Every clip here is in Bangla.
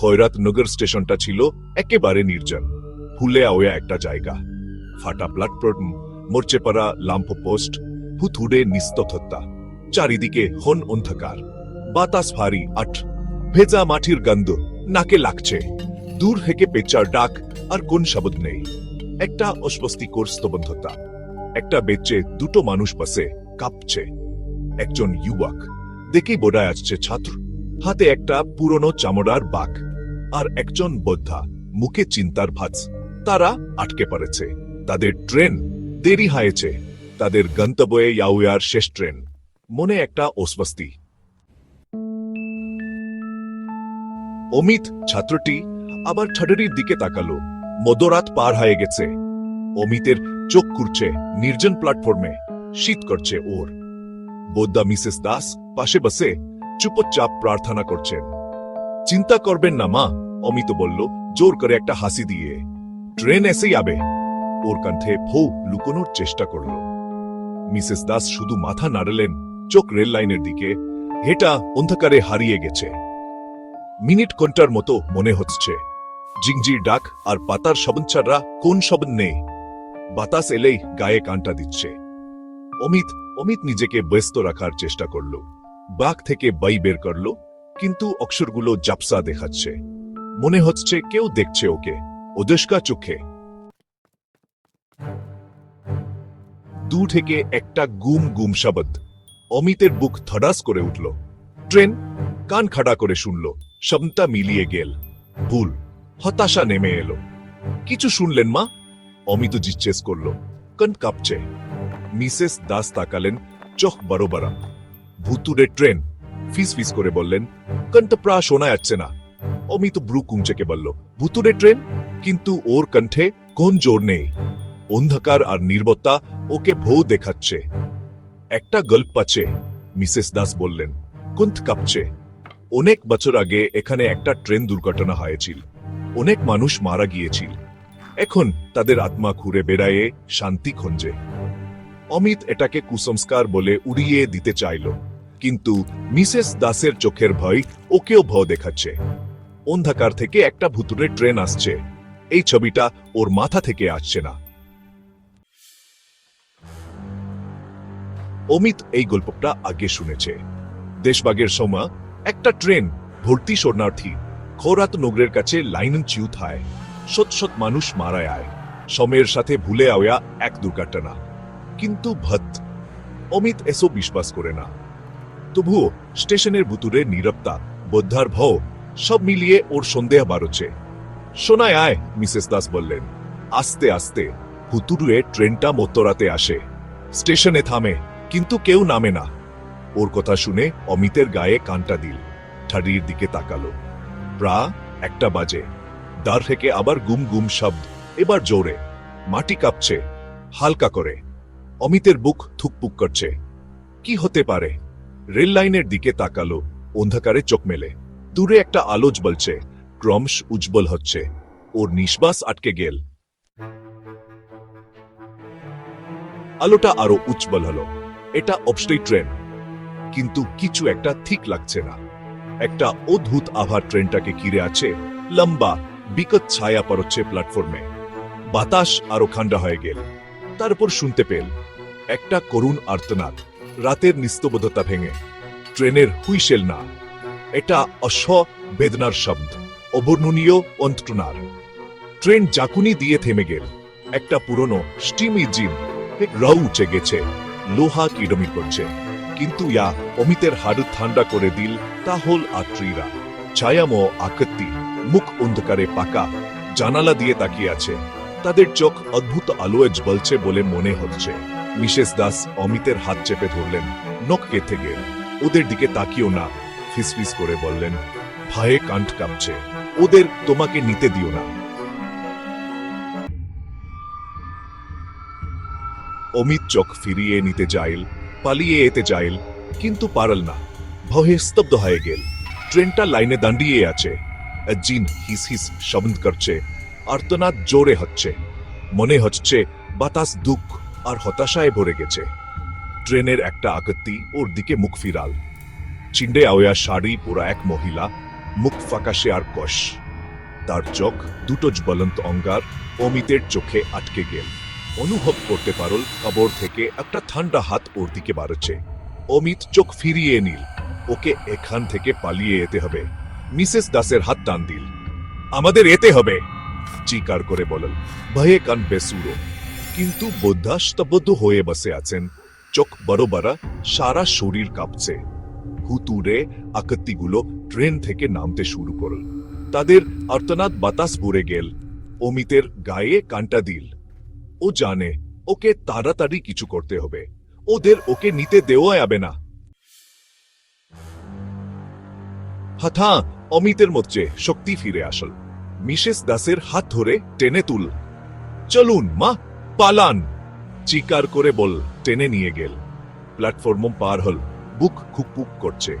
খয়রাতনগর স্টেশনটা ছিল একেবারে নির্জন, ফুলে আওয়া একটা জায়গা। ফাটা প্ল্যাটফর্ম, মরচে পড়া ল্যাম্প পোস্ট, হুথুড়ে নিস্তব্ধতা, চারিদিকে হন অন্ধকার, বাতাস ভারী আট, ভেজা মাটির গন্ধ নাকে লাগছে। দূর থেকে পেঁচার ডাক, আর কোন শব্দ নেই। একটা অস্বস্তিকর স্তব্ধতা। একটা বেচে দুটো মানুষ বসে কাঁপছে। একজন যুবক, দেখেই বোধ আসছে ছাত্র, হাতে একটা পুরনো চামড়ার বাঘ, আর একজন বৃদ্ধা, মুখে চিন্তার ভাঁজ। তারা আটকে পড়েছে। তাদের ট্রেন দেরি হয়েছে। তাদের গন্তব্যে যাওয়ার শেষ ট্রেন। মনে একটা অস্বস্তি। অমিত ছাত্রটি আবার ছাড়ির দিকে তাকালো। মধ্যরাত পার হয়ে গেছে। অমিতের চোখ খুঁড়ছে নির্জন প্ল্যাটফর্মে। শীত করছে ওর। বৃদ্ধা মিসেস দাস পাশে বসে চুপচাপ প্রার্থনা করছেন। চিন্তা করবেন না মা, অমিত বলল জোর করে একটা হাসি দিয়ে। ট্রেন এসেই যাবে। ওর কণ্ঠে ভৌ লুকোনোর চেষ্টা করল। মিসেস দাস শুধু মাথা নাড়লেন। চোখ রেল লাইনের দিকে। হেটা অন্ধকারে হারিয়ে গেছে। মিনিট ঘন্টার মতো মনে হচ্ছে। জিংজির ডাক আর পাতার শব্দ ছাড়া কোন শব্দ নেই। বাতাস এলেই গায়ে কাঁটা দিচ্ছে। অমিত নিজেকে ব্যস্ত রাখার চেষ্টা করল। বাঘ থেকে বই বের করল, কিন্তু অক্ষরগুলো জাপসা দেখাচ্ছে। মনে হচ্ছে কেউ দেখছে ওকে, ওদেশকা চোখে। দূর থেকে একটা গুম গুম শব্দ। অমিতের বুক ধড়াস করে উঠল। ট্রেন। কান খাড়া করে শুনল। শব্দটা মিলিয়ে গেল। ভুল। হতাশা নেমে এলো। কিছু শুনলেন মা? অমিত জিজ্ঞেস করল। কান কাঁপছে। মিসেস দাস তাকালেন, চোখ বড় বড়। ভুতুড়ে ট্রেন, ফিস ফিস করে বললেন। কণ্ঠ প্রায় শোনা যাচ্ছে না। অমিত ব্রু কুঞ্চেকে বলল, ভুতুড়ে ট্রেন? কিন্তু ওর কণ্ঠে কোন জোর নেই। অন্ধকার আর নির্বতা ওকে ভৌ দেখাচ্ছে। একটা গল্প আছে, মিসেস দাস বললেন। কণ্ঠ কাঁপছে। অনেক বছর আগে এখানে একটা ট্রেন দুর্ঘটনা হয়েছিল। অনেক মানুষ মারা গিয়েছিল। এখন তাদের আত্মা ঘুরে বেড়ায়ে শান্তি খোঁজে। অমিত এটাকে কুসংস্কার বলে উড়িয়ে দিতে চাইল, কিন্তু মিসেস দাসের চোখের ভয় ওকেও ভয় দেখাচ্ছে। অন্ধকার থেকে একটা ভুতুড়ে ট্রেন আসছে। এই ছবিটা ওর মাথা থেকে আসছে না। অমিত এই গল্পটা আগে শুনেছে। দেশভাগের সময় একটা ট্রেন ভর্তি শরণার্থী খয়রাতনগরের কাছে লাইন চিউত হয়। শত শত মানুষ মারা যায়। সময়ের সাথে ভুলে আওয়া এক দুর্ঘটনা। কিন্তু অমিত এসব বিশ্বাস করে না। তবুও স্টেশনের ভুতুরে নীরবতা, বদ্ধার ভয়, সব মিলিয়ে ওর সন্দেহ বাড়ছে। শোনায় আয়, মিসেস দাস বললেন। আস্তে আস্তে ভুতুরে ট্রেনটা মধ্যরাতে আসে। স্টেশনে থামে, কিন্তু কেউ নামে না। ওর কথা শুনে অমিতের গায়ে কাঁটা দিল। ছাড়ির দিকে তাকালো। প্রায় 1টা বাজে। দ্বার থেকে আবার গুম গুম শব্দ, এবার জোরে। মাটি কাঁপছে, হালকা করে। অমিতের বুক থুকপুক করছে। কি হতে পারে? রেল লাইনের দিকে তাকালো। অন্ধকারে চোখ মেলে। দূরে একটা আলো জ্বলছে, ক্রমশ উজ্জ্বল হচ্ছে। ওর নিঃশ্বাস আটকে গেল। আলোটা আরো উজ্জ্বল হলো। এটা অবশ্যই ট্রেন, কিন্তু কিছু একটা ঠিক লাগছে না। একটা অদ্ভুত আভার ট্রেনটাকে ঘিরে আছে। লম্বা বিকট ছায়া পড়ছে প্ল্যাটফর্মে। বাতাস আরো ঠান্ডা হয়ে গেল। তারপর শুনতে পেল একটা করুণ আর্তনাদ। রাতের নিস্তব্ধতা ভেঙে। ট্রেনের হুইসেল না, এটা বেদনার শব্দ, অবর্ণনীয় অন্তনার। ট্রেন জাকুনি দিয়ে থেমে গেল। একটা পুরনো স্টিম ইঞ্জিন রাউ উঠে গেছে, লোহা কিডমির করছে। কিন্তু ইয়া অমিতের হাড় ঠান্ডা করে দিল। তা হল আত্রীরা, ছায়াময় আকৃতি, মুখ অন্ধকারে পাকা, জানালা দিয়ে তাকিয়ে আছে। তাদের চোখ অদ্ভুত আলোয় জ্বলছে বলে মনে হচ্ছে। মিসেস দাস অমিতের হাত চেপে ধরলেন। নখ কেটে গেল। ওদের দিকে তাকিও না, ফিসফিস করে বললেন। ভয়ে কাণ্ঠ কাঁপছে। ওদের তোমাকে নিতে দিও না। অমিত চোখ ফিরিয়ে নিতে চাইল, পালিয়ে যেতে চাইল, কিন্তু পারল না। ভয়ে স্তব্ধ হয়ে গেল। ট্রেনটা লাইনে দাঁড়িয়ে আছে। জিন হিস হিস শব্দ করছে। আর্তনাদ জোরে হচ্ছে। মনে হচ্ছে বাতাস দুঃখ আর হতাশায় ভরে গেছে। ট্রেনের একটা আকৃতি ওর দিকে মুখ ফিরাল। চিন্ডে আওয়া শাড়ি পরা এক মহিলা, মুখ ফ্যাকাশে আর কষ। তার চোখ দুটো জ্বলন্ত অঙ্গার অমিতের চোখে আটকে গেল। অনুভব করতে পারল কবর থেকে একটা ঠান্ডা হাত ওর দিকে বাড়ছে। অমিত চোখ ফিরিয়ে নিল। ওকে এখান থেকে পালিয়ে যেতে হবে। মিসেস দাসের হাত টান দিল। আমাদের যেতে হবে, চিৎকার করে বলল। ভয়ে কান বেসুরো, কিন্তু বোদ্ধা স্তব্ধ হয়ে বসে আছেন। চোখ বড় বড়, সারা শরীর কাঁপছে। হুতুরে আকৃতিগুলো ট্রেন থেকে নামতে শুরু করল। তাদের আর্তনাদ বাতাস ভরে গেল। অমিতের গায়ে কানটা দিল। ও জানে ওকে তাড়াতাড়ি কিছু করতে হবে। ওকে নিতে দেওয়া যাবে না। হঠাৎ অমিতের মধ্যে শক্তি ফিরে আসল। মিসেস দাসের হাত ধরে টেনে তুল। চলুন মা, পালান, চিৎকার করে বল টেনে নিয়ে গেল। প্ল্যাটফর্ম পার হল। বুক খুকপুক করছে।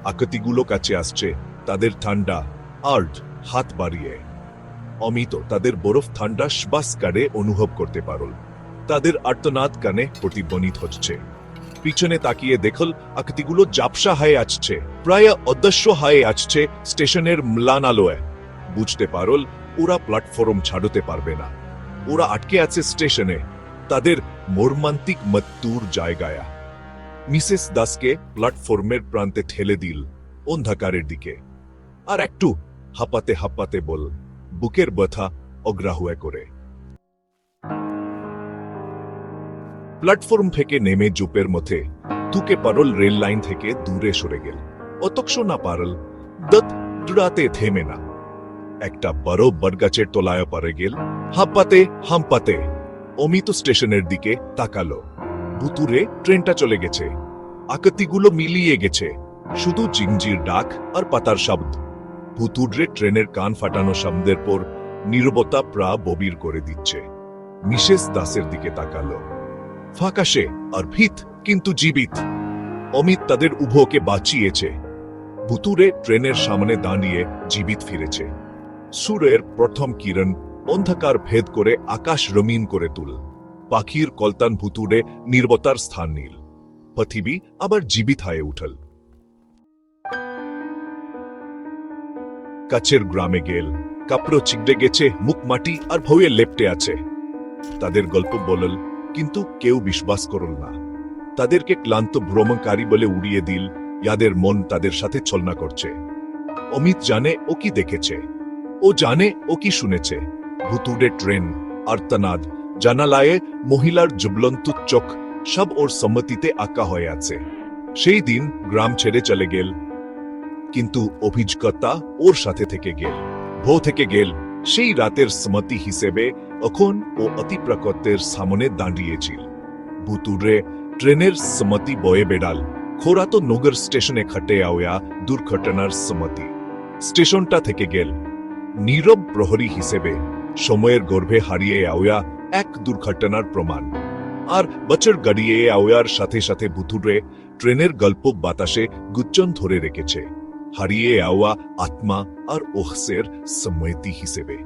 আকৃতিগুলো কাছে আসছে, তাদের ঠান্ডা আর্ড হাত বাড়িয়ে। অমিত তাদের বরফ ঠান্ডা শ্বাস কাড়ে অনুভব করতে পারল। তাদের আর্তনাদ কানে প্রতিধ্বনিত হচ্ছে। পিছনে তাকিয়ে দেখল আকৃতিগুলো জাপসা হয়ে আসছে, প্রায় অদৃশ্য হয়ে আসছে স্টেশনের ম্লান আলোয়। বুঝতে পারল ওরা প্ল্যাটফর্ম ছাড়তে পারবে না। ওরা আটকে আছে স্টেশনে, তাদের মর্মান্তিক মৃত্যুর জায়গায়। মিসেস দাসকে প্ল্যাটফর্মের প্রান্তে ঠেলে দিল অন্ধকারের দিকে। আর একটু, হাঁপাতে হাঁপাতে বল, বুকের ব্যথা অগ্রাহ্য করে। প্ল্যাটফর্ম থেকে নেমে জুপের মধ্যে তুকে পারল রেল লাইন থেকে দূরে সরে গেল। অতক্ষ না পারল, দত দুড়াতে থেমে না। একটা বড় বটগাছের তলায় পারে গেল। হাঁপাতে হাঁপাতে অমিত স্টেশনের দিকে তাকালো। ভুতুরে ট্রেনটা চলে গেছে। আকৃতিগুলো মিলিয়ে গেছে, শুধু জিঞ্জির ডাক আর পাতার শব্দ। ভুতুরে ট্রেনের কান ফাটানো শব্দের পর নীরবতা ববির করে দিচ্ছে। মিসেস দাসের দিকে তাকালো। ফাঁকাশে আর ভীত, কিন্তু জীবিত। অমিত তাদের উভয়কে বাঁচিয়েছে। ভুতুরে ট্রেনের সামনে দাঁড়িয়ে জীবিত ফিরেছে। সূর্যের প্রথম কিরণ অন্ধকার ভেদ করে আকাশ রঙিন করে তুল। পাখির কলতান ভুতুরে নীরবতার স্থান নিল। পৃথিবী আবার জীবিত হয়ে উঠল। কাছের গ্রামে গেল। কাপড় চিকড়ে গেছে, মুখ মাটি আর ভয়ে লেপটে আছে। তাদের গল্প বলল, কিন্তু কেউ বিশ্বাস করল না। তাদেরকে ক্লান্ত ভ্রমণকারী বলে উড়িয়ে দিল। ইয়াদের মন তাদের সাথে ছলনা করছে। অমিত জানে ও কি দেখেছে, ও জানে ও কি শুনেছে। ভুতুড়ে ট্রেন, আর্তনাদ, জানালায় মহিলার জ্বলন্ত চোখ, সব ওর সম্মতিতে আঁকা হয়ে আছে। সেই দিন গ্রাম ছেড়ে চলে গেল, কিন্তু অভিজ্ঞতা ওর সাথে থেকে গেল। ভো থেকে গেল। সেই রাতের স্মৃতি হিসেবে এখন ও অতি প্রকটের সামনে দাঁড়িয়েছিল। ভুতুড়ে ট্রেনের স্মৃতি বয়ে বেড়াল। খোরাতো নগর স্টেশনে ঘটে আওয়া দুর্ঘটনার স্মৃতি। স্টেশনটা থেকে গেল নীরব প্রহরী হিসেবে সময়ের গর্ভে হারিয়ে আওয়া এক দুর্ঘটনার প্রমাণ। আর বছর গড়িয়ে আওয়ার সাথে সাথে ভুতুড়ে ট্রেনের গল্প বাতাসে গুচ্ছন ধরে রেখেছে, হারিয়ে আওয়া আত্মা আর ওহসের স্মৃতি হিসেবে।